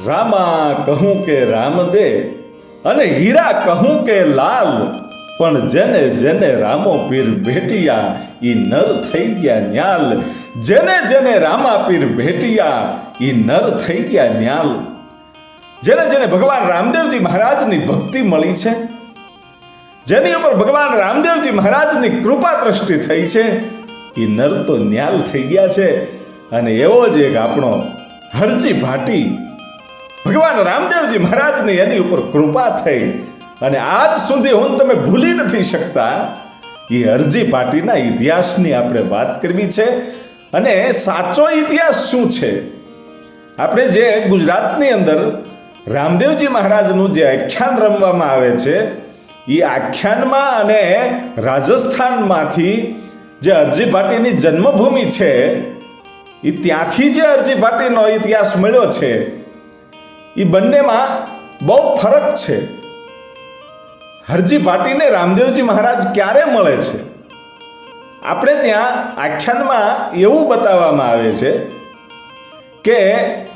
રામા કહું કે રામ દે અને હીરા કહું કે લાલ, પણ જેને જેને રામો પીર ભેટિયા ઈ નર થઈ ગયા ન્યાલ. જેને જેને રામા પીર ભેટિયા ઈ નર થઈ ગયા ન્યાલ. જેને જેને ભગવાન રામદેવજી મહારાજની ભક્તિ મળી છે, જેની ઉપર ભગવાન રામદેવજી મહારાજની કૃપા દ્રષ્ટિ થઈ છે, એ નર તો ન્યાલ થઈ ગયા છે. અને એવો જ એક આપણો હરજી ભાટી, ભગવાન રામદેવજી મહારાજની એની ઉપર કૃપા થઈ અને આજ સુધી હું તમે ભૂલી નથી શકતા. એ હરજી ભાટીના ઇતિહાસની આપણે વાત કરવી છે. અને સાચો ઇતિહાસ શું છે? આપણે જે ગુજરાતની અંદર રામદેવજી મહારાજનું જે આખ્યાન રમવામાં આવે છે, એ આખ્યાનમાં અને રાજસ્થાનમાંથી જે હરજી ભાટીની જન્મભૂમિ છે, એ ત્યાંથી જે હરજી ભાટીનો ઇતિહાસ મળ્યો છે, એ બંનેમાં બહુ ફરક છે. હરજી ભાટીને રામદેવજી મહારાજ ક્યારે મળે છે? આપણે ત્યાં આખ્યાનમાં એવું બતાવવામાં આવે છે કે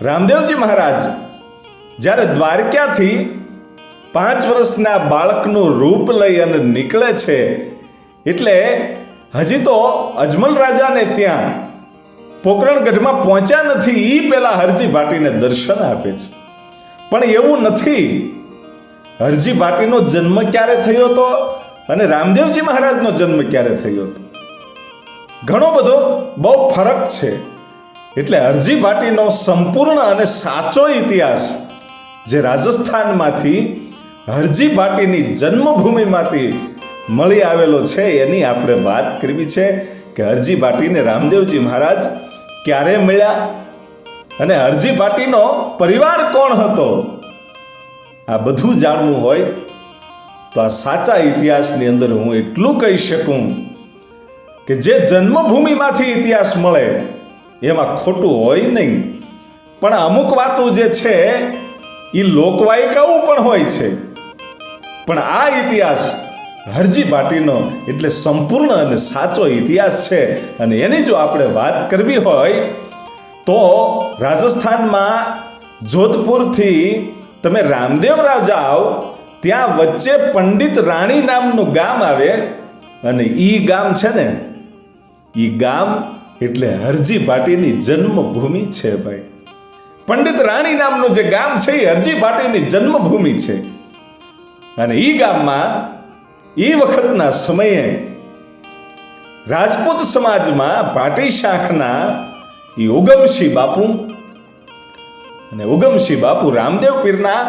રામદેવજી મહારાજ જ્યારે દ્વારકાથી 5 વર્ષના બાળકનું રૂપ લઈ અને નીકળે છે, એટલે હજી તો અજમલ રાજાને ત્યાં પોકરણગઢમાં પહોંચ્યા નથી, એ પહેલા હરજી ભાટીને દર્શન આપે છે. પણ એવું નથી. હરજી ભાટીનો જન્મ ક્યારે થયો હતો અને રામદેવજી મહારાજનો જન્મ ક્યારે થયો હતો, ઘણો બધો બહુ ફરક છે. એટલે હરજી ભાટીનો સંપૂર્ણ અને સાચો ઇતિહાસ જે રાજસ્થાનમાંથી હરજી ભાટીની જન્મભૂમિમાંથી મળી આવેલો છે, એની આપણે વાત કરવી છે કે હરજી ભાટીને રામદેવજી મહારાજ ક્યારે મળ્યા અને હરજી ભાટીનો પરિવાર કોણ હતો. આ બધું જાણવું હોય તો આ સાચા ઇતિહાસની અંદર હું એટલું કહી શકું કે જે જન્મભૂમિમાંથી ઇતિહાસ મળે એમાં ખોટું હોય નહીં, પણ અમુક વાતો જે છે એ લોકવાયકાઓ પણ હોય છે. પણ આ ઇતિહાસ હરજી ભાટીનો એટલે સંપૂર્ણ અને સાચો ઇતિહાસ છે. અને એની જો આપણે વાત કરવી હોય તો રાજસ્થાનમાં જોધપુરથી તમે રામદેવરા જાઓ, ત્યાં વચ્ચે પંડિત રાણી નામનું ગામ આવે અને ઈ ગામ છે ને, ઈ ગામ એટલે હરજી ભાટીની જન્મભૂમિ છે ભાઈ. પંડિત રાણી નામનું જે ગામ છે એ હરજી ભાટીની જન્મભૂમિ છે. અને ઈ ગામમાં એ વખતના સમયે રાજપૂત સમાજમાં ભાટી શાખના એ ઉગમસિંહ બાપુ, અને ઉગમસિંહ બાપુ રામદેવ પીરના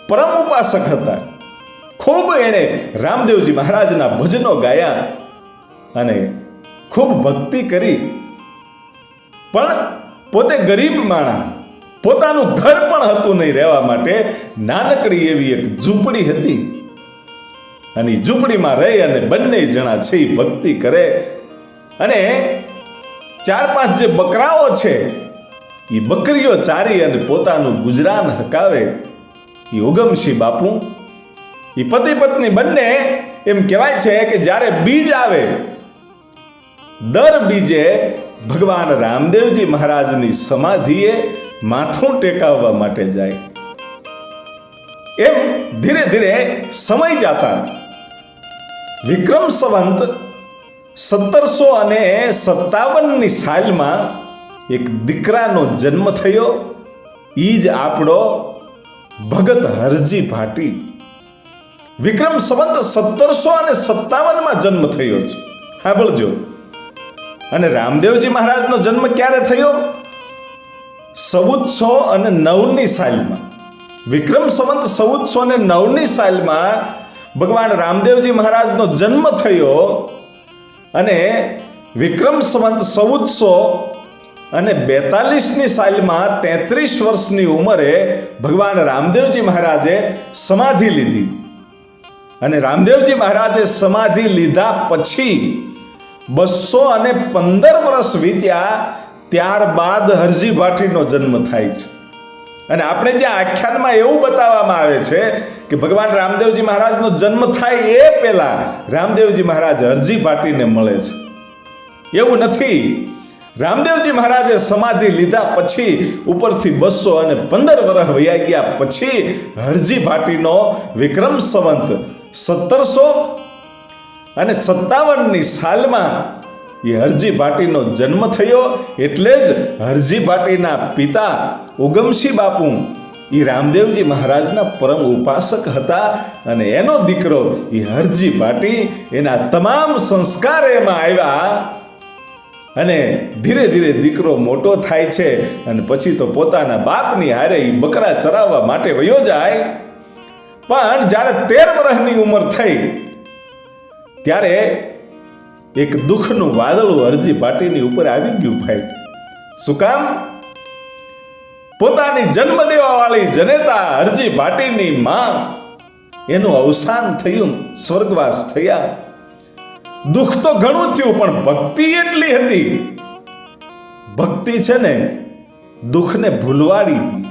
પરમ ઉપાસક હતા. ખૂબ એણે રામદેવજી મહારાજના ભજનો ગાયા અને ખૂબ ભક્તિ કરી. પણ પોતે ગરીબ માણસ, પોતાનું ઘર પણ હતું નહીં રહેવા માટે, નાનકડી એવી એક ઝૂંપડી હતી. અને ઝૂંપડીમાં રહી અને બંને જણા છે એ ભક્તિ કરે. અને 4-5 જે બકરાઓ છે એ બકરીઓ ચારી અને પોતાનું ગુજરાન હકાવે. એ ઉગમસિંહ બાપુ એ પતિ પત્ની બંને એમ કહેવાય છે કે જ્યારે બીજ આવે, દર બીજે ભગવાન રામદેવજી મહારાજની સમાધિએ માથું ટેકાવવા માટે જાય. એમ ધીરે ધીરે સમય જતા વિક્રમ સંવંત 1757ની સાલમાં એક દીકરાનો જન્મ થયો. ઈ જ આપણો ભગત હરજી ભાટી. વિક્રમ સંવંત 1757માં જન્મ થયો છે, સાંભળજો. અને રામદેવજી મહારાજનો જન્મ ક્યારે થયો? 1409ની સાલમાં. વિક્રમ સંવંત 1409ની સાલમાં ભગવાન રામદેવજી મહારાજનો જન્મ થયો. અને વિક્રમ સંવંત 1442ની સાલમાં 33 વર્ષની ઉંમરે ભગવાન રામદેવજી મહારાજે સમાધિ લીધી. અને રામદેવજી મહારાજે સમાધિ લીધા પછી 215 વર્ષ વીત્યા, ત્યારબાદ હરજી ભાટીનો જન્મ થાય છે. અને આપણે ત્યાં આખ્યાનમાં એવું બતાવવામાં આવે છે કે ભગવાન રામદેવજી મહારાજનો જન્મ થાય એ પહેલા રામદેવજી મહારાજ હરજી ભાટીને મળે છે. એવું નથી. રામદેવજી મહારાજે સમાધિ લીધા પછી ઉપરથી 215 વર્ષ વયા ગયા પછી હરજી ભાટીનો વિક્રમ સંવંત 1757ની સાલમાં એ હરજી ભાટીનો જન્મ થયો. એટલે જ હરજી ભાટીના પિતા ઉગમસિંહ બાપુ એ રામદેવજી મહારાજના પરમ ઉપાસક હતા અને એનો દીકરો એ હરજી ભાટી એના તમામ સંસ્કાર એમાં આવ્યા અને ધીરે ધીરે દીકરો મોટો થાય છે અને પછી તો પોતાના બાપની હારે એ બકરા ચરાવવા માટે વયો જાય. પણ જ્યારે 13 વર્ષની ઉંમર થઈ ત્યારે એક દુઃખનું વાદળું હરજી ભાટીની ઉપર આવી ગયું ભાઈ. શું કામ? પોતાની જન્મ દેવા વાળી જનેતા હરજી ભાટીની માં એનું અવસાન થયું, સ્વર્ગવાસ થયા. દુઃખ તો ઘણું થયું પણ ભક્તિ એટલી હતી. ભક્તિ છે ને દુઃખને ભૂલવાડી હતી.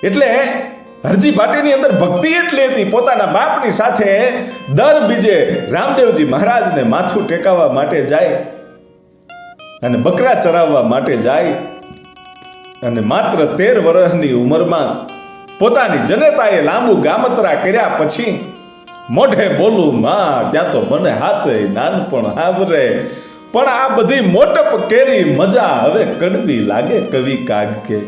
એટલે હરજી ભાટીની અંદર ભક્તિ એટલી હતી, પોતાના બાપની સાથે દર બીજે રામદેવજી મહારાજને માથું ટેકાવવા માટે જાય અને બકરા ચરાવવા માટે જાય. અને માત્ર 13 વર્ષની ઉંમરમાં પોતાની જનેતાએ લાંબુ ગામતરા કર્યા પછી મોઢે બોલું માં ત્યાં તો મને હાચે નાનપણ આવરે, પણ આ બધી મોટપ કેરી મજા હવે કડવી લાગે કવિ કાગ કે.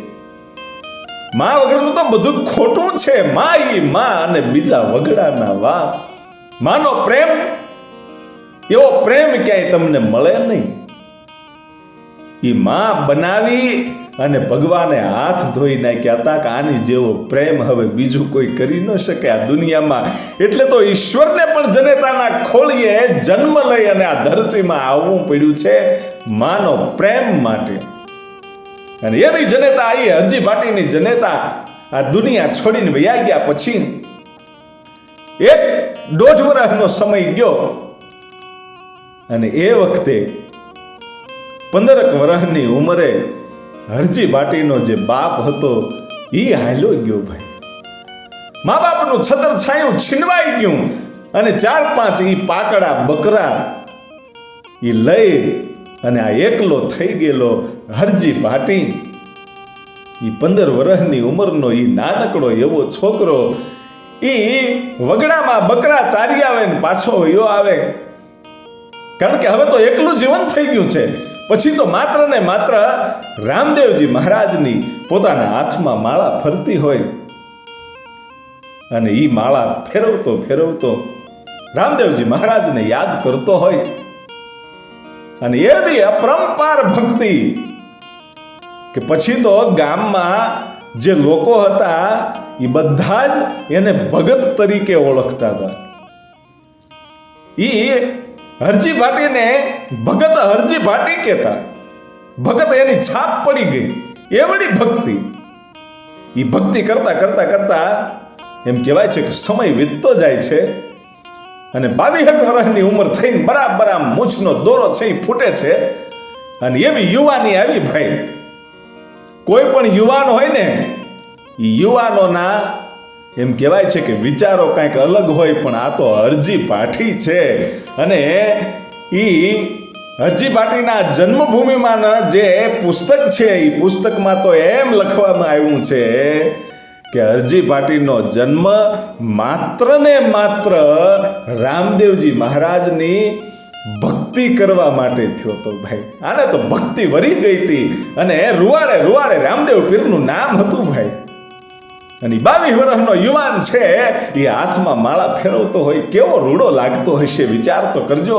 માં વગરનું તો બધું ખોટું છે, માં ઈ માં અને બીજા વગડાના વા. માનો પ્રેમ એવો પ્રેમ ક્યાંય તમને મળે નહીં. ઈ માં બનાવી અને ભગવાને હાથ ધોઈ નાખ્યા હતા કે આની જેવો પ્રેમ હવે બીજું કોઈ કરી ન શકે આ દુનિયામાં. એટલે તો ઈશ્વરને પણ જનેતાના ખોળીએ જન્મ લઈ અને આ ધરતીમાં આવવું પડ્યું છે માનો પ્રેમ માટે. અને એવી જનેતા આવી હરજી ભાટીની જનેતા આ દુનિયા છોડીને વયા ગયા પછી 1.5 વર્ષનો સમય ગયો અને એ વખતે 15 વર્ષની ઉંમરે હરજી ભાટીનો જે બાપ હતો એ હાલ્યો ગયો ભાઈ. મા બાપનું છત્ર છાયું છીનવાઈ ગયું અને 4-5 ઈ પાકડા બકરા ઈ લઈ અને આ એકલો થઈ ગયેલો હરજી ભાટી ઈ 15 વર્ષની ઉંમરનો ઈ નાનકડો એવો છોકરો ઈ વગડામાં બકરા ચારી આવે ને પાછો વયો આવે. કારણ કે હવે તો એકલું જીવન થઈ ગયું છે. પછી તો માત્ર ને માત્ર રામદેવજી મહારાજની પોતાના હાથમાં માળા ફરતી હોય અને ઈ માળા ફેરવતો ફેરવતો રામદેવજી મહારાજને યાદ કરતો હોય. અને એવી અપરંપાર ભક્તિ કે પછી તો ગામમાં જે લોકો હતા એ બધા જ એને ભગત તરીકે ઓળખતા હતા. ઈ હરજી ભાટીને ભગત હરજી ભાટી કહેતા. ભગત એની છાપ પડી ગઈ એવડી ભક્તિ. એ ભક્તિ કરતા કરતા કરતા એમ કહેવાય છે કે સમય વીતતો જાય છે અને 22 વર્ષની ઉંમર થઈને બરાબર આમ મૂછનો દોરો છે એ ફૂટે છે અને એવી યુવાની આવી ભાઈ. કોઈ પણ યુવાન હોય ને એ યુવાનોના એમ કહેવાય છે કે વિચારો કંઈક અલગ હોય, પણ આ તો હરજી ભાટી છે. અને ઈ હરજી ભાટીના જન્મભૂમિમાં જે પુસ્તક છે એ પુસ્તકમાં તો એમ લખવામાં આવ્યું છે કે હરજી ભાટીનો જન્મ માત્ર ને માત્ર રામદેવજી મહારાજની ભક્તિ કરવા માટે થયો હતો ભાઈ. આને તો ભક્તિ વરી ગઈ હતી અને રૂવાડે રૂવાડે રામદેવ પીરનું નામ હતું ભાઈ. અને 22 વર્ષનો યુવાન છે એ હાથમાં માળા ફેરવતો હોય, કેવો રૂડો લાગતો હશે વિચાર તો કરજો.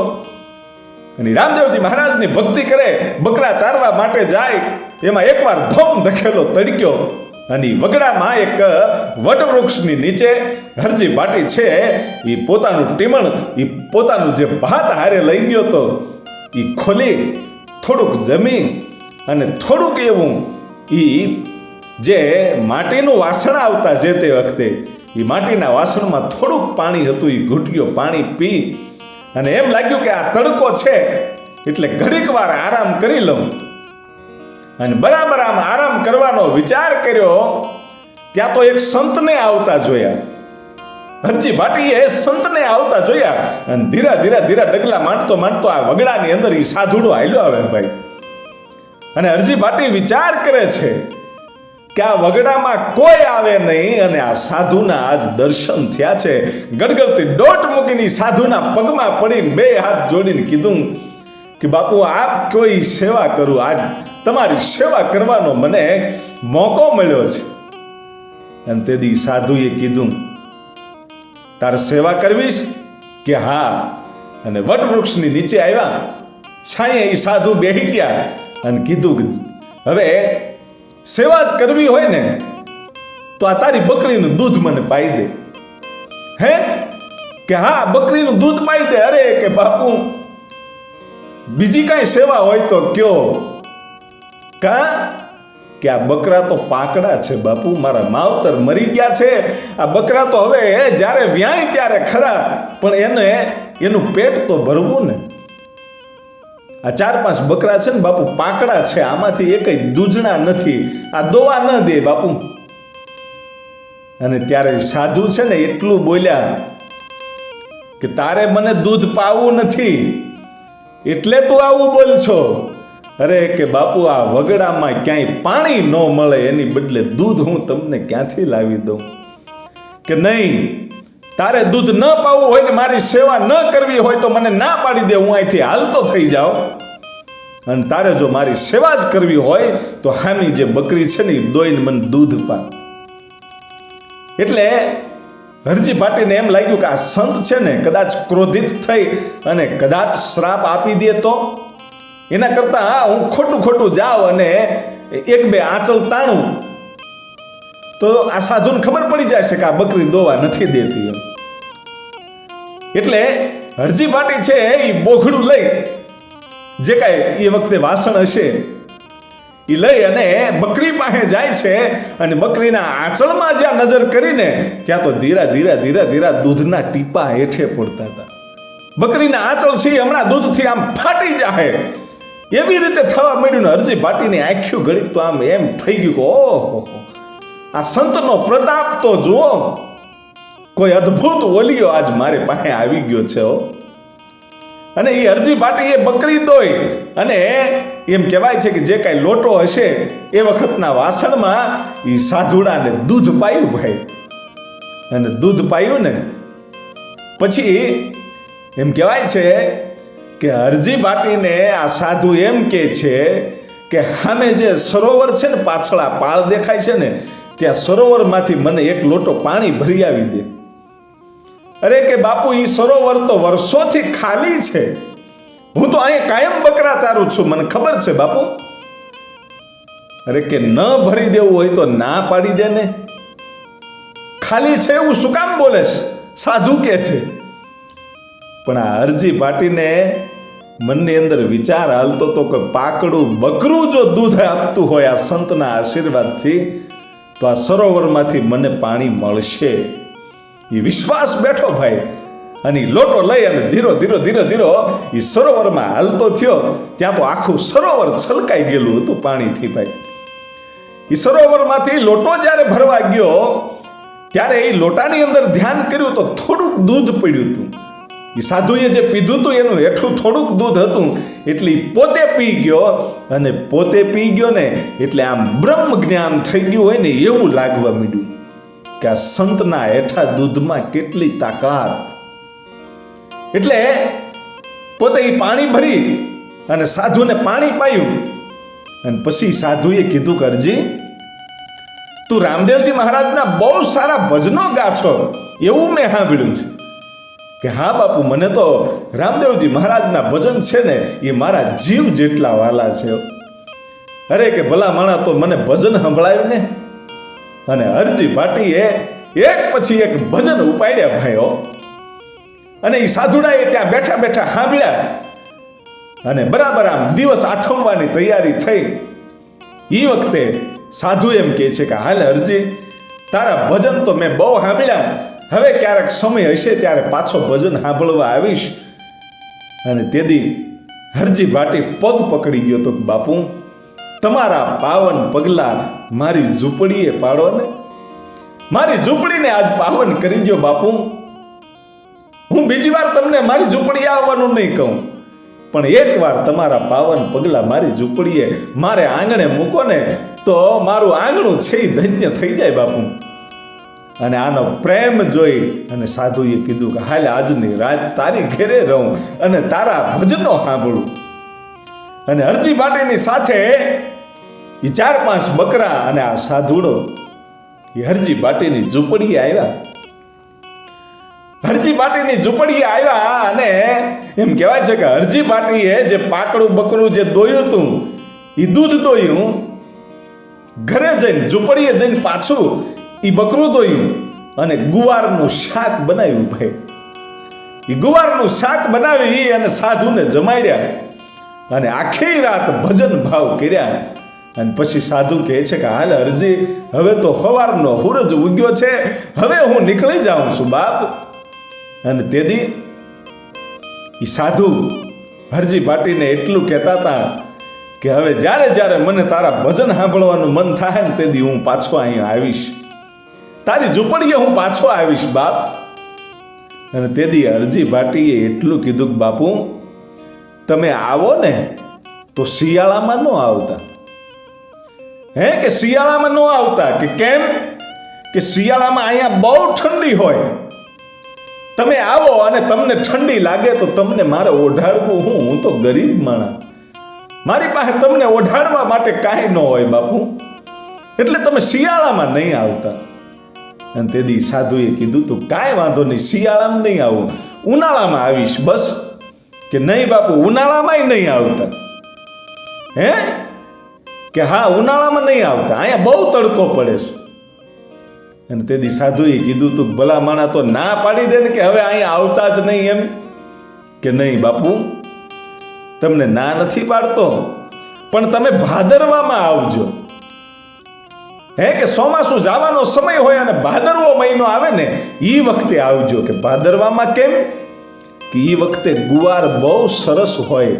અને રામદેવજી મહારાજની ભક્તિ કરે, બકરા ચારવા માટે જાય. એમાં એકવાર ધોમ ધકેલો તડક્યો અને વગડામાં એક વટવૃક્ષની નીચે હરજી ભાટી છે એ પોતાનું ટીમણ એ પોતાનું જે ભાત હારે લઈ ગયો તો એ ખોલી થોડુંક જમી અને થોડુંક એવું એ જે માટીનું વાસણ આવતા જે તે વખતે એ માટીના વાસણમાં થોડુંક પાણી હતું, એ ઘૂંટ્યો પાણી પી અને એમ લાગ્યું કે આ તડકો છે એટલે ઘડીક વાર આરામ કરી લઉં. અને બરાબર આમ આરામ કરવાનો વિચાર કર્યો ત્યાં તો એક સંતને આવતા જોયા. હરજી ભાટીએ સંતને આવતા જોયા અને ધીરા ધીરા ધીરા ડગલા માંડતો માંડતો આ વગડાની અંદર એ સાધુડો હાલ્યો આવે ભાઈ. અને હરજી ભાટી વિચાર કરે છે કે આ વગડામાં કોઈ આવે નહીં, અને આ સાધુના આજ દર્શન થયા છે. ગડગડતી દોટ મૂકીને સાધુના પગમાં પડીને બે હાથ જોડીને કીધું કે બાપુ આપ કોઈ સેવા કરું, આજ તમારી સેવા કરવાનો મને મોકો મળ્યો છે. અને તે દી સાધુએ કીધું તારે સેવા કરવીશ કે હા? અને વટવૃક્ષની નીચે આવ્યા, છાંયે એ સાધુ બેહી ગયા અને કીધું કે હવે સેવા જ કરવી હોય ને તો આ તારી બકરીનું દૂધ મને પાઈ દે. હે કે હા, બકરીનું દૂધ પાઈ દે. અરે કે બાપુ બીજી કાંઈ સેવા હોય તો કયો. કા કે આ બકરા તો પાકડા છે બાપુ, મારા માવતર મરી ગયા છે. આ બકરા તો હવે જ્યારે વ્યાય ત્યારે ખરા, પણ એનું પેટ તો ભરવું ને. આ 4-5 બકરા છે ને બાપુ પાકડા છે, આમાંથી એકય દૂધણા નથી, આ દોવા ન દે બાપુ. અને ત્યારે સાધુ છે ને એટલું બોલ્યા કે તારે મને દૂધ પાવું નથી એટલે તું આવું બોલ છો. અરે કે બાપુ આ વગડામાં ક્યાંય પાણી ન મળે, એની બદલે દૂધ હું તમને ક્યાંથી લાવી દઉં? કે નહીં, તારે દૂધ ન પાવું હોય ને મારી સેવા ન કરવી હોય તો મને ના પાડી દે, હું અહીંથી હાલતો થઈ જાઉં. અને તારે જો મારી સેવા જ કરવી હોય તો હામી જે બકરી છે ને એ દોઈને મને દૂધ પા. એટલે હરજી ભાટીને એમ લાગ્યું કે આ સંત છે ને કદાચ ક્રોધિત થઈ અને કદાચ શ્રાપ આપી દે તો એના કરતા હું ખોટું જાઉં અને 1-2 આંચલ તાણું તો આ સાધુને ખબર પડી જાય છે કે આ બકરી દોવા નથી દેતી એમ. એટલે હરજી ભાટી છે એ બોઘડું લઈ, જે કાંઈ એ વખતે વાસણ હશે એ લઈ અને બકરી પાસે જાય છે. અને બકરીના આંચળમાં જ્યાં નજર કરીને ત્યાં તો ધીરા દૂધના ટીપા હેઠે પડતા હતા. બકરીના આંચળ છે હમણાં દૂધથી આમ ફાટી જાય એવી રીતે થવા માંડ્યું ને હરજી ભાટીની આંખ્યું ઘડી તો આમ એમ થઈ ગયું કે ઓહો, આ સંતનો પ્રતાપ તો જુઓ, કોઈ અદ્ભુત ઓલિયો આજ મારી પાસે આવી ગયો છે. અને એ હરજી ભાટી એ બકરી દોઈ અને એમ કહેવાય છે કે જે કાંઈ લોટો હશે એ વખતના વાસણમાં એ સાધુડાને દૂધ પાયું ભાઈ. અને દૂધ પાયું ને પછી એમ કહેવાય છે કે હરજી ભાટીને આ સાધુ એમ કહે છે કે સામે જે સરોવર છે ને પાછળ આ પાળ દેખાય છે ને ત્યાં સરોવરમાંથી મને 1 લોટો પાણી ભરી આવી દે. અરે કે બાપુ એ સરોવર તો વર્ષોથી ખાલી છે, હું તો અહીંયા કાયમ બકરા ચારું છું, મને ખબર છે બાપુ. અરે કે ન ભરી દેવું હોય તો ના પાડી દે ને, ખાલી છે એવું શું કામ બોલે છે? સાધુ કે છે. પણ આ હરજી ભાટીને મનની અંદર વિચાર હાલતો તો કે પાકડું બકરું જો દૂધ આપતું હોય આ સંતના આશીર્વાદથી તો આ સરોવરમાંથી મને પાણી મળશે. એ વિશ્વાસ બેઠો ભાઈ, અને લોટો લઈ અને ધીરો એ સરોવરમાં હાલતો થયો. ત્યાં તો આખું સરોવર છલકાઈ ગયેલું હતું પાણીથી ભાઈ. એ સરોવરમાંથી લોટો જ્યારે ભરવા ગયો ત્યારે એ લોટાની અંદર ધ્યાન કર્યું તો થોડુંક દૂધ પડ્યું હતું. એ સાધુએ જે પીધું હતું એનું હેઠું થોડુંક દૂધ હતું એટલે પોતે પી ગયો. અને પોતે પી ગયો ને એટલે આમ બ્રહ્મ જ્ઞાન થઈ ગયું હોય ને એવું લાગવા માંડ્યું કે આ સંતના હેઠા દૂધમાં કેટલી તાકાત. એટલે પોતે એ પાણી ભરી અને સાધુને પાણી પાયું. અને પછી સાધુએ કીધું કે હરજી તું રામદેવજી મહારાજના બહુ સારા ભજનો ગાછો એવું મેં સાંભળ્યું છે. કે હા બાપુ, મને તો રામદેવજી મહારાજના ભજન છે ને એ મારા જીવ જેટલા વાલા છે. અરે કે ભલા માણા તો મને ભજન સંભળાયું ને. અને હરજી ભાટીએ એક પછી એક ભજન ઉપાડ્યા ભાઈઓ. અને એ સાધુડાએ ત્યાં બેઠા સાંભળ્યા. અને બરાબર આમ દિવસ આથમવાની તૈયારી થઈ. એ વખતે સાધુ એમ કહે છે કે હાલ હરજી, તારા ભજન તો મેં બહુ સાંભળ્યા, હવે ક્યારેક સમય હશે ત્યારે પાછો ભજન સાંભળવા આવીશ. અને તેથી હરજી ભાટી પગ પકડી ગયો તો બાપુ તમારા પાવન પગલા મારી ઝૂંપડીએ પાડો ને, મારી ઝૂંપડીને આજ પાવન કરી દો બાપુ. હું બીજી વાર તમને મારી ઝૂંપડી આવવાનું નહીં કહું, પણ એકવાર તમારા પાવન પગલા મારી ઝૂંપડીએ મારે આંગણે મૂકો ને તો મારું આંગણું છે એ ધન્ય થઈ જાય બાપુ. અને આનો પ્રેમ જોઈ અને સાધુએ કીધું કે હાલ આજની રાત તારી ઘેરે રહું અને તારા ભજનો સાંભળું. અને હરજી બાટીની સાથે એ 4-5 બકરા અને આ સાધુડો એ હરજી બાટીની ઝૂંપડીએ આવ્યા. હરજી બાટીની ઝૂંપડીએ આવ્યા અને એમ કહેવાય છે કે હરજી બાટીએ જે પાકડું બકરું જે દોયું હતું એ દૂધ દોયું, ઘરે જઈને ઝૂંપડીએ જઈને પાછું એ બકરું દોયું અને ગુવારનું શાક બનાવ્યું. ભાઈ એ ગુવારનું શાક બનાવી અને સાધુને જમાડ્યા અને આખી રાત ભજન ભાવ કર્યા. અને પછી સાધુ કહે છે કે હાલ હરજી, હવે તો સવારનો સૂરજ ઉગ્યો છે, હવે હું નીકળી જાઉં છું બાપ. અને તેથી એ સાધુ હરજી બાટીને એટલું કહેતા હતા કે હવે જ્યારે જ્યારે મને તારા ભજન સાંભળવાનું મન થાય ને તેથી હું પાછો અહીંયા આવીશ, તારી ઝૂંપડીએ હું પાછો આવીશ બાપ. અને તેથી હરજી બાટીએ એટલું કીધું કે બાપુ તમે આવો ને તો શિયાળામાં ન આવતા. કે શિયાળામાં ન આવતા. કે કેમ? કે શિયાળામાં અહીંયા બહુ ઠંડી હોય. તમે આવો અને તમને ઠંડી લાગે તો તમને મારે ઓઢાડવું હું તો ગરીબ માણસ, મારી પાસે તમને ઓઢાડવા માટે કાંઈ ન હોય બાપુ, એટલે તમે શિયાળામાં નહીં આવતા. અને તેથી સાધુએ કીધું તું કાંઈ વાંધો નહીં, શિયાળામાં નહીં આવું, ઉનાળામાં આવીશ બસ. કે નહીં બાપુ ઉનાળામાંય નહીં આવતા. કે હા ઉનાળામાં નહીં આવતા, અહીંયા બહુ તડકો પડે છે. અને તેથી સાધુએ કીધું તું ભલા માણા તો ના પાડી દે ને કે હવે અહીંયા આવતા જ નહીં એમ. કે નહીં બાપુ તમને ના નથી પાડતો, પણ તમે ભાદરવામાં આવજો. કે ચોમાસું જવાનો સમય હોય અને ભાદરવો મહિનો આવે ને એ વખતે આવજો. કે ભાદરવામાં કેમ? કે એ વખતે ગુવાર બહુ સરસ હોય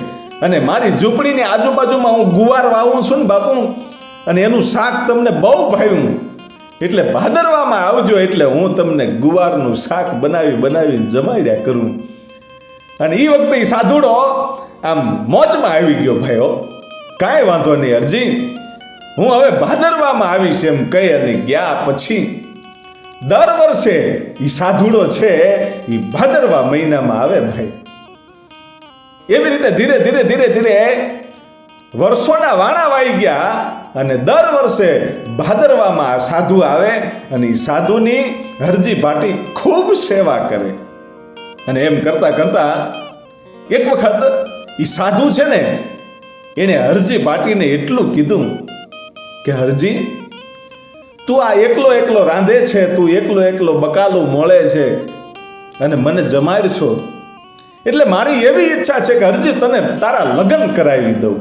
અને મારી ઝૂંપડીની આજુબાજુમાં હું ગુવાર વાવું છું ને બાપુ, અને એનું શાક તમને બહુ ભાવ્યું, એટલે ભાદરવામાં આવજો, એટલે હું તમને ગુવારનું શાક બનાવીને જમાડ્યા કરું. અને એ વખતે એ સાધુડો આમ મોજમાં આવી ગયો. ભાઈઓ કાંઈ વાંધો નહીં હરજી, હું હવે ભાદરવામાં આવીશ એમ કહી અને ગયા. પછી દર વર્ષે એ સાધુડો છે એ ભાદરવા મહિનામાં આવે. ભાઈ એવી રીતે ધીરે ધીરે ધીરે ધીરે વર્ષોના વાણા વાઈ ગયા અને દર વર્ષે ભાદરવામાં આ સાધુ આવે અને એ સાધુની હરજી બાટી ખૂબ સેવા કરે. અને એમ કરતા કરતા એક વખત એ સાધુ છે ને એને હરજી બાટીને એટલું કીધું કે હરજી તું આ એકલો એકલો રાંધે છે, તું એકલો એકલો બકાલું મોળે છે અને મને જમાડ છો, એટલે મારી એવી ઈચ્છા છે કે હરજી તને તારા લગ્ન કરાવી દઉં.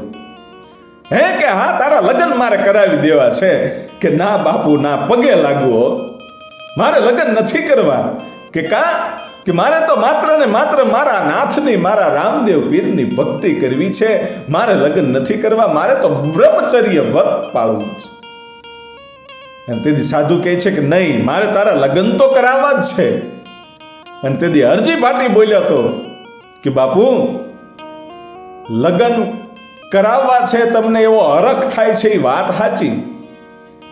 કે હા તારા લગ્ન મારે કરાવી દેવા છે. કે ના બાપુ ના, પગે લાગવો, મારે લગ્ન નથી કરવા. કે કે મારે તો માત્ર ને માત્ર મારા નાથની, મારા રામદેવ પીરની ભક્તિ કરવી છે, મારે લગ્ન નથી કરવા, મારે તો બ્રહ્મચર્ય વ્રત પાળવું છે. અને તેથી સાધુ કહે છે કે નહીં, મારે તારા લગ્ન તો કરાવવા જ છે. અને તેથી હરજી બાટી બોલ્યા તો કે બાપુ લગ્ન કરાવવા છે તમને, એવો હરખ થાય છે એ વાત સાચી,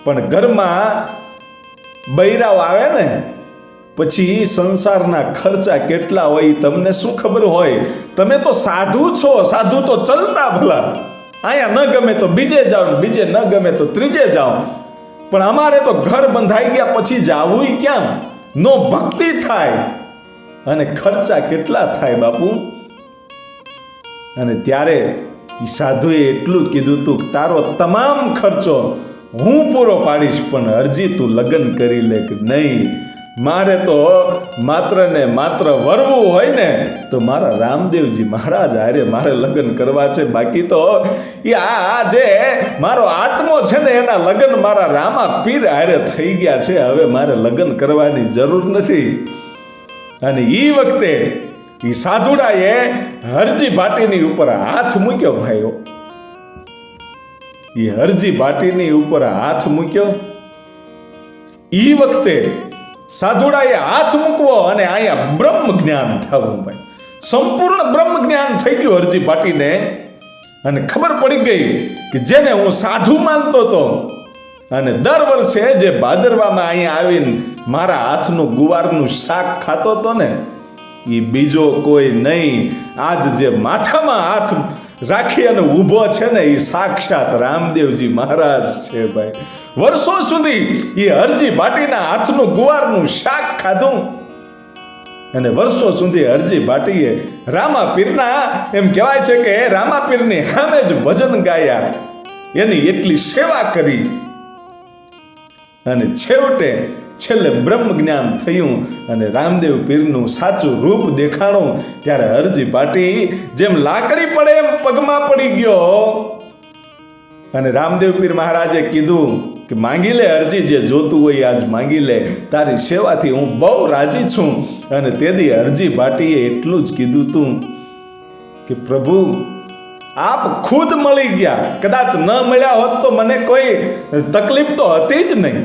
પણ ઘરમાં બૈરાઓ આવે ને પછી સંસારના ખર્ચા કેટલા હોય તમને શું ખબર હોય? તમે તો સાધુ છો, સાધુ તો ચલતા ભલા, અહીંયા ન ગમે તો બીજે જાઓ, બીજે ન ગમે તો ત્રીજે જાઓ, પણ અમારે તો ઘર બંધાઈ ગયા પછી જાવું ક્યાં? નો ભક્તિ થાય અને ખર્ચા કેટલા થાય બાપુ. અને ત્યારે એ સાધુએ એટલું જ કીધું તું તારો તમામ ખર્ચો હું પૂરો પાડીશ, પણ હરજી તું લગ્ન કરી લે. કે નહીં, મારે તો માત્ર ને માત્ર વરવું હોય ને તો મારા રામદેવજી મહારાજ હારે મારે લગ્ન કરવા છે. બાકી તો એ આ જે મારો આત્મો છે ને એના લગ્ન મારા રામા પીર હારે થઈ ગયા છે, હવે મારે લગ્ન કરવાની જરૂર નથી. અને એ વખતે એ સાધુડાએ હરજી બાટીની ઉપર હાથ મૂક્યો. ભાઈઓ એ હરજી બાટીની ઉપર હાથ મૂક્યો. એ વખતે સાધુડાએ હાથ મૂકવો અને અહીંયા બ્રહ્મ જ્ઞાન થવું. ભાઈ સંપૂર્ણ બ્રહ્મ જ્ઞાન થઈ ગયું હરજી ભાટીને, અને ખબર પડી ગઈ કે જેને હું સાધુ માનતો હતો અને દર વર્ષે જે ભાદરવામાં અહીંયા આવીને મારા હાથનું ગુવારનું શાક ખાતો હતો ને, એ બીજો કોઈ નહીં, આજ જે માથામાં હાથ રાખી અને ઊભો છે ને, એ સાક્ષાત રામદેવજી મહારાજ છે ભાઈ. વર્ષો સુધી એ હરજી ભાટીના હાથનું ગુવારનું શાક ખાધું, અને વર્ષો સુધી હરજી ભાટીએ રામાપીરના, એમ કહેવાય છે કે રામાપીરની સામે જ ભજન ગાયા, એની એટલી સેવા કરી, અને છેલ્લે બ્રહ્મ જ્ઞાન થયું અને રામદેવ પીરનું સાચું રૂપ દેખાણું. ત્યારે હરજી ભાટી જેમ લાકડી પડે એમ પગમાં પડી ગયો, અને રામદેવ પીર મહારાજે કીધું કે માંગી લે હરજી, જે જોતું હોય આજ માંગી લે, તારી સેવાથી હું બહુ રાજી છું. અને તેથી હરજી ભાટીએ એટલું જ કીધું તું કે પ્રભુ આપ ખુદ મળી ગયા, કદાચ ન મળ્યા હોત તો મને કોઈ તકલીફ તો હતી જ નહીં,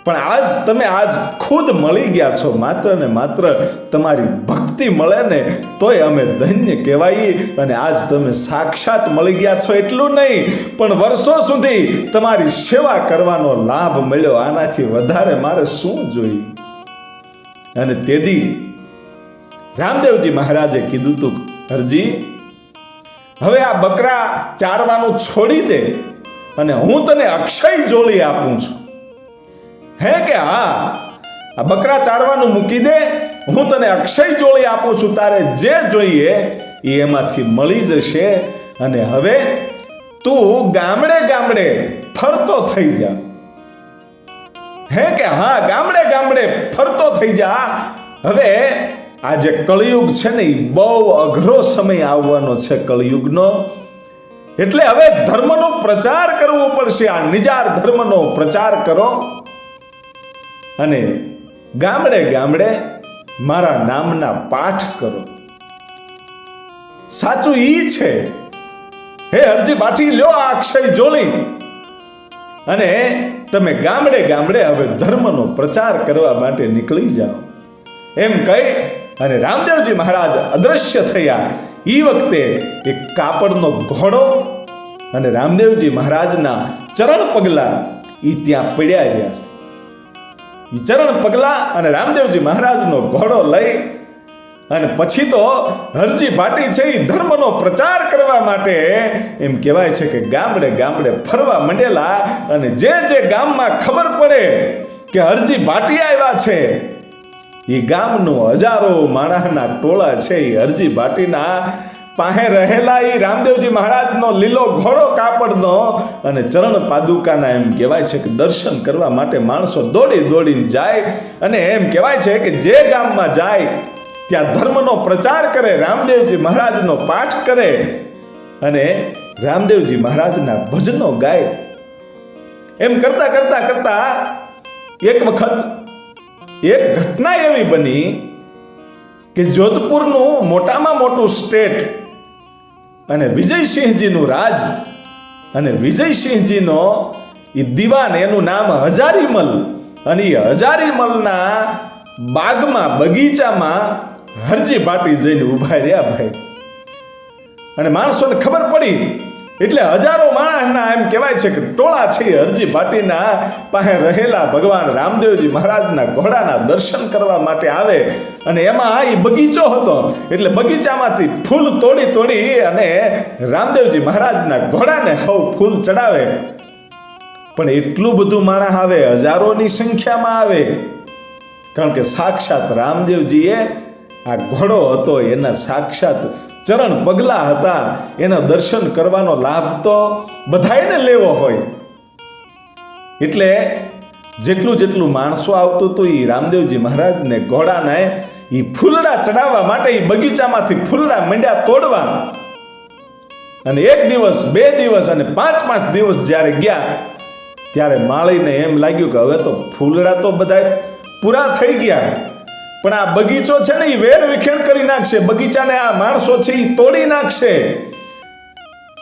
પણ તમે આજ ખુદ મળી ગયા છો. માત્ર ને માત્ર તમારી ભક્તિ મળે ને તોય અમે ધન્ય કહેવાય, અને આજ તમે સાક્ષાત મળી ગયા છો એટલું નહીં, પણ વર્ષો સુધી તમારી સેવા કરવાનો લાભ મળ્યો, આનાથી વધારે મારે શું જોઈએ. અને તેથી રામદેવજી મહારાજે કીધું તું, હરજી હવે આ બકરા ચારવાનું છોડી દે, અને હું તને અક્ષય જોડી આપું છું. હે કે હા, આ બકરા ચારવાનું મૂકી દે, હું તને અક્ષય જોડી આપું છું, તારે જે જોઈએ એ એમાંથી મળી જશે. અને હવે તું ગામડે ગામડે ફરતો થઈ જા. હે કે હા, ગામડે ગામડે ફરતો થઈ જા. હવે આ જે કળિયુગ છે ને, એ બહુ અઘરો સમય આવવાનો છે કળિયુગનો, એટલે હવે ધર્મનો પ્રચાર કરવો પડશે. આ નિજાર ધર્મનો પ્રચાર કરો, અને ગામડે ગામડે મારા નામના પાઠ કરો. સાચું ઈ છે. હે હરજી ભાટી, લ્યો આ અક્ષય જોડી, અને તમે ગામડે ગામડે હવે ધર્મનો પ્રચાર કરવા માટે નીકળી જાઓ. એમ કહી અને રામદેવજી મહારાજ અદ્રશ્ય થયા. એ વખતે એક કાપડનો ઘોડો અને રામદેવજી મહારાજના ચરણ પગલા એ ત્યાં પડ્યા રહ્યા. એ ચરણ પગલા અને રામદેવજી મહારાજનો ઘોડો લઈ, અને પછી તો હરજી ભાટી છે એ ધર્મનો પ્રચાર કરવા માટે, એમ કહેવાય છે કે ગામડે ગામડે ફરવા માંડેલા. અને જે ગામમાં ખબર પડે કે હરજી ભાટી આવ્યા છે, એ ગામનું હજારો માણસના ટોળા છે એ હરજી ભાટીના પાસે રહેલા એ રામદેવજી મહારાજનો લીલો ઘોડો કાપડનો અને ચરણ પાદુકાના, એમ કહેવાય છે કે દર્શન કરવા માટે માણસો દોડી દોડીને જાય. અને એમ કહેવાય છે કે જે ગામમાં જાય ત્યાં ધર્મનો પ્રચાર કરે, રામદેવજી મહારાજનો પાઠ કરે, અને રામદેવજી મહારાજના ભજનો ગાય. એમ કરતા કરતા કરતા એક વખત એક ઘટના એવી બની કે જોધપુરનું મોટામાં મોટું સ્ટેટ અને વિજયસિંહજીનું રાજ, અને વિજયસિંહજીનો એ દિવાન, એનું નામ હજારીમલ, અને એ હજારીમલના બાગમાં, બગીચામાં હરજી ભાટી જઈને ઉભા રહ્યા ભાઈ. અને માણસોને ખબર પડી એટલે હજારો માણસના, એમ કહેવાય છે કે ટોળા છે હરજી ભાટીના પાસે રહેલા ભગવાન રામદેવજી મહારાજના ઘોડાના દર્શન કરવા માટે આવે. અને એમાં એ બગીચો હતો, એટલે બગીચામાંથી ફૂલ તોડી તોડી અને રામદેવજી મહારાજના ઘોડાને હવ ફૂલ ચડાવે. પણ એટલું બધું માણસ આવે, હજારોની સંખ્યામાં આવે, કારણ કે સાક્ષાત રામદેવજીએ આ ઘોડો હતો, એના સાક્ષાત ચરણ પગલા હતા, એના દર્શન કરવાનો લાભ તો બધાને લેવો હોય. એટલે જેટલું માણસો આવતું હતું, એ રામદેવજી મહારાજને ઘોડાને એ ફૂલડા ચડાવવા માટે એ બગીચામાંથી ફૂલડા મંડ્યા તોડવા. અને 1 દિવસ 2 દિવસ અને 5 દિવસ જ્યારે ગયા, ત્યારે માળીને એમ લાગ્યું કે હવે તો ફૂલડા તો બધા પૂરા થઈ ગયા, પણ આ બગીચો છે ને એ વેર વિખેણ કરી નાખશે, બગીચાને આ માણસો છે એ તોડી નાખશે.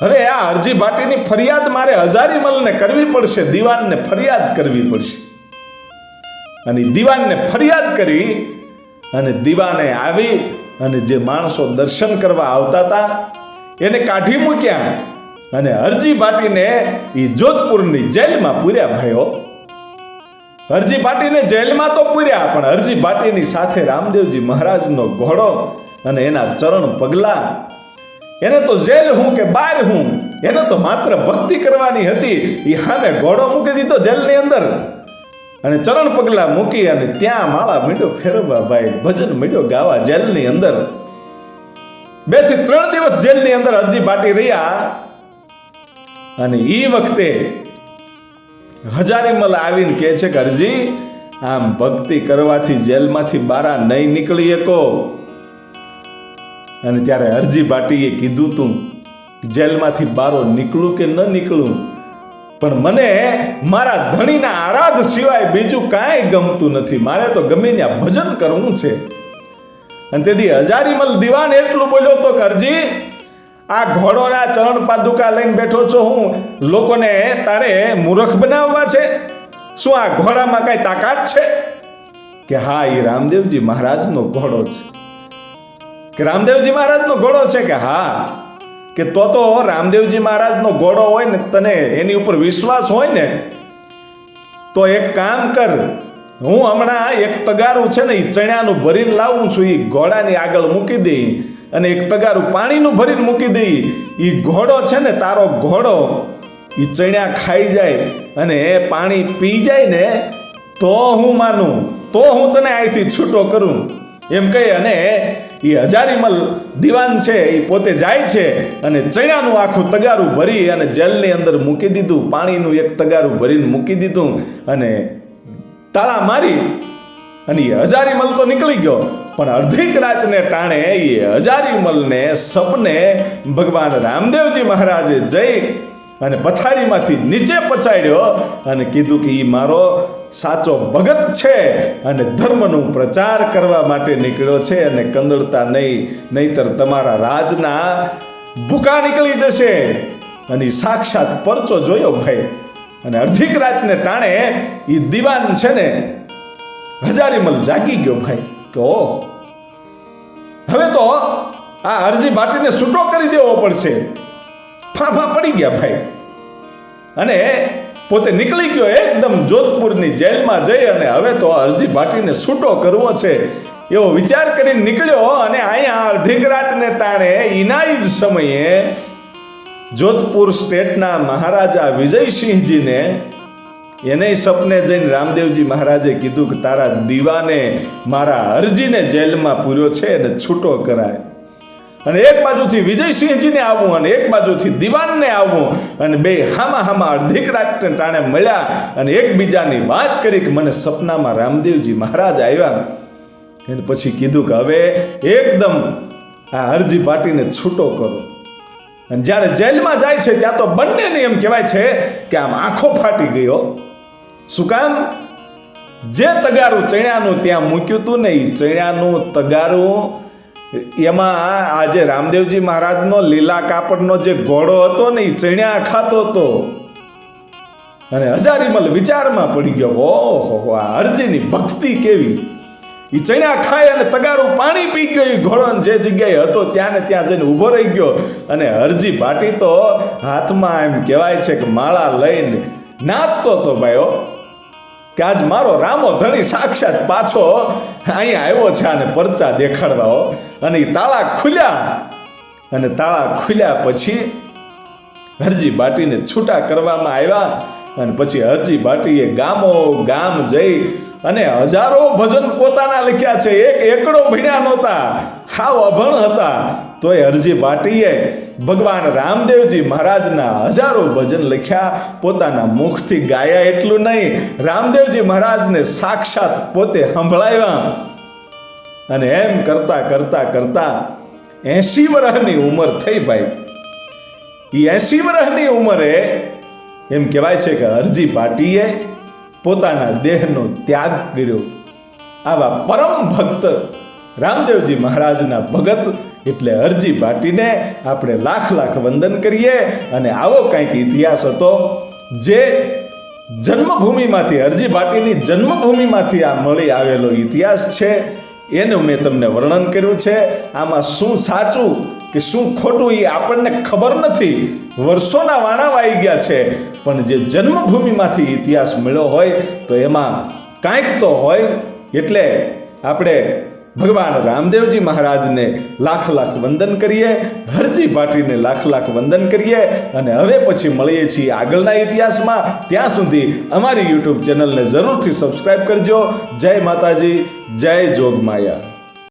હવે આ હરજી ભાટીની ફરિયાદ મારે હજારીમલને કરવી પડશે, દિવાનને ફરિયાદ કરવી પડશે. અને દિવાનને ફરિયાદ કરી, અને દિવાને આવી અને જે માણસો દર્શન કરવા આવતા હતા એને કાઢી મૂક્યા અને હરજી ભાટીને એ જોધપુરની જેલમાં પૂર્યા ભાઈઓ. હરજી ભાટીને જેલમાં તો પૂર્યા, પણ હરજી ભાટીની સાથે રામદેવજી મહારાજનો ઘોડો અને એના ચરણ પગલા, એને તો જેલ હું કે બહાર હું, એને તો માત્ર ભક્તિ કરવાની હતી. એ સામે ઘોડો મૂકી દીધો જેલની અંદર અને ચરણ પગલા મૂકી અને ત્યાં માળા મીંડો ફેરવવા ભાઈ, ભજન મીંડો ગાવા જેલની અંદર. 2 થી 3 દિવસ જેલની અંદર હરજી ભાટી રહ્યા અને એ વખતે હજારીમલ આવીને કહે છે કે હરજી, આમ ભક્તિ કરવાથી જેલમાંથી બારા નહીં નીકળી શકો. અને ત્યારે હરજી ભાટીએ કીધું તું જેલમાંથી બારો નીકળું કે ન નીકળું, પણ મને મારા ધણીના આરાધ સિવાય બીજું કાંઈ ગમતું નથી. મારે તો ગમે ત્યાં ભજન કરવું છે. અને તેથી હજારીમલ દિવાન એટલું બોલ્યો તો કે હરજી, આ ઘોડોના ચરણ પાદુકા લઈને બેઠો છો, હું લોકોને તારે મૂર્ખ બનાવવા છે? શું આ ઘોડામાં કઈ તાકાત છે? કે હા, એ રામદેવજી મહારાજનો ઘોડો છે. કે રામદેવજી મહારાજનો ઘોડો છે? કે હા. કે તો રામદેવજી મહારાજનો ઘોડો હોય ને, તને એની ઉપર વિશ્વાસ હોય ને, તો એક કામ કર, હું હમણાં એક તગારું છે ને એ ચણાનું ભરીને લાવું છું, એ ઘોડાની આગળ મૂકી દઈ અને એક તગારું પાણીનું ભરીને મૂકી દઈ. એ ઘોડો છે ને, તારો ઘોડો એ ચણા ખાઈ જાય અને એ પાણી પી જાય ને, તો હું માનું, તો હું તને અહીંથી છૂટો કરું. એમ કહી અને એ હજારીમલ દિવાન છે એ પોતે જાય છે અને ચણાનું આખું તગારું ભરી અને જેલની અંદર મૂકી દીધું, પાણીનું એક તગારું ભરીને મૂકી દીધું અને તાળા મારી અને એ હજારીમલ તો નીકળી ગયો. પણ અડધીક રાતને ટાણે એ હજારીમલને સપને ભગવાન રામદેવજી મહારાજે જઈ અને પથારીમાંથી નીચે પછાડ્યો અને કીધું કે એ મારો સાચો ભગત છે અને ધર્મનો પ્રચાર કરવા માટે નીકળ્યો છે અને કંદડતા નહીં, નહીતર તમારા રાજના ભૂકા નીકળી જશે. અને સાક્ષાત પરચો જોયો ભાઈ. અને અડધીક રાતને ટાણે એ દિવાન છે ને હજારીમલ જાગી ગયો ભાઈ કે ઓહ, હવે તો આ હરજી ભાટીને છૂટો કરી દેવો પડશે. ફાંફા પડી ગયા ભાઈ અને પોતે નીકળી ગયો એકદમ જોધપુરની જેલમાં જઈ અને હવે તો હરજી ભાટીને છૂટો કરવો છે એવો વિચાર કરીને નીકળ્યો. અને અહીંયા અડધીક રાતને ટાણે ઇનાઈ જ સમયે જોધપુર સ્ટેટના મહારાજા વિજયસિંહજીને એને સપને જઈને રામદેવજી મહારાજે કીધું કે તારા દીવાને મારા હરજીને જેલમાં પૂર્યો છે અને છૂટો કરાય. અને એક બાજુથી વિજયસિંહજીને આવવું અને એક બાજુથી દિવાનને આવવું અને બે હામા અડધીક રાતને ટાણે મળ્યા અને એકબીજાની વાત કરી કે મને સપનામાં રામદેવજી મહારાજ આવ્યા. અને પછી કીધું કે હવે એકદમ આ હરજી ભાટીને છૂટો કરો. અને જ્યારે જેલમાં જાય છે ત્યાં તો બંનેને એમ કહેવાય છે કે આમ આંખો ફાટી ગયો. શું કામ? જે તગારું ચણાનું ત્યાં મૂક્યું હતું ને, એ ચણાનું તગારું, એમાં આજે રામદેવજી મહારાજનો લીલા કાપડનો જે ઘોડો હતો ને, એ ચણ્યા ખાતો હતો. અને હજારીમલ વિચારમાં પડી ગયો, ઓહો, આ હરજીની ભક્તિ કેવી! એ ચણ્યા ખાય અને તગારું પાણી પી ગયો. એ ઘોડો જે જગ્યાએ હતો ત્યાં ને ત્યાં જઈને ઊભો રહી ગયો. અને હરજી ભાટી તો હાથમાં એમ કહેવાય છે કે માળા લઈને નાચતો હતો ભાઈઓ કે આજ મારો રામો ધણી સાક્ષાત પાછો અહીંયા આવ્યો છે અને પરચા દેખાડવાઓ. અને એ તાળા ખુલ્યા અને તાળા ખુલ્યા પછી હરજી ભાટીને છૂટા કરવામાં આવ્યા. અને પછી હરજી ભાટીએ ગામો ગામ જઈ અને હજારો ભજન પોતાના લખ્યા છે. એક એકડો ભણ્યા નહોતા, હાવ અભણ હતા, તોય હરજી ભાટીએ ભગવાન રામદેવજી મહારાજના હજારો ભજન લખ્યા. પોતાના મુખથી ગાયા એટલું નહીં, રામદેવજી મહારાજને સાક્ષાત પોતે સંભળાવ્યા. અને એમ કરતા કરતા કરતા 80 વર્ષની ઉંમર થઈ ભાઈ. એ 80 વર્ષની ઉંમરે એમ કહેવાય છે કે હરજી ભાટીએ પોતાના દેહનો ત્યાગ કર્યો. આવા પરમ ભક્ત રામદેવજી મહારાજના ભગત એટલે હરજી ભાટીને આપણે લાખ લાખ વંદન કરીએ. અને આવો કંઈક ઇતિહાસ હતો જે જન્મભૂમિમાંથી, હરજી ભાટીની જન્મભૂમિમાંથી આ મળી આવેલો ઇતિહાસ છે. એનું મેં તમને વર્ણન કર્યું છે. આમાં શું સાચું કે શું ખોટું એ આપણને ખબર નથી. વર્ષોના વાણા વાઈ ગયા છે, પણ જે જન્મભૂમિમાંથી ઇતિહાસ મળ્યો હોય તો એમાં કાંઈક તો હોય. એટલે આપણે ભગવાન રામદેવજી મહારાજને લાખ લાખ વંદન કરીએ, હરજી ભાટીને લાખ લાખ વંદન કરીએ, અને હવે પછી મળીએ છીએ આગળના ઇતિહાસમાં. ત્યાં સુધી અમારી યુટ્યુબ ચેનલને જરૂરથી સબસ્ક્રાઈબ કરજો. જય માતાજી, જય જોગમાયા.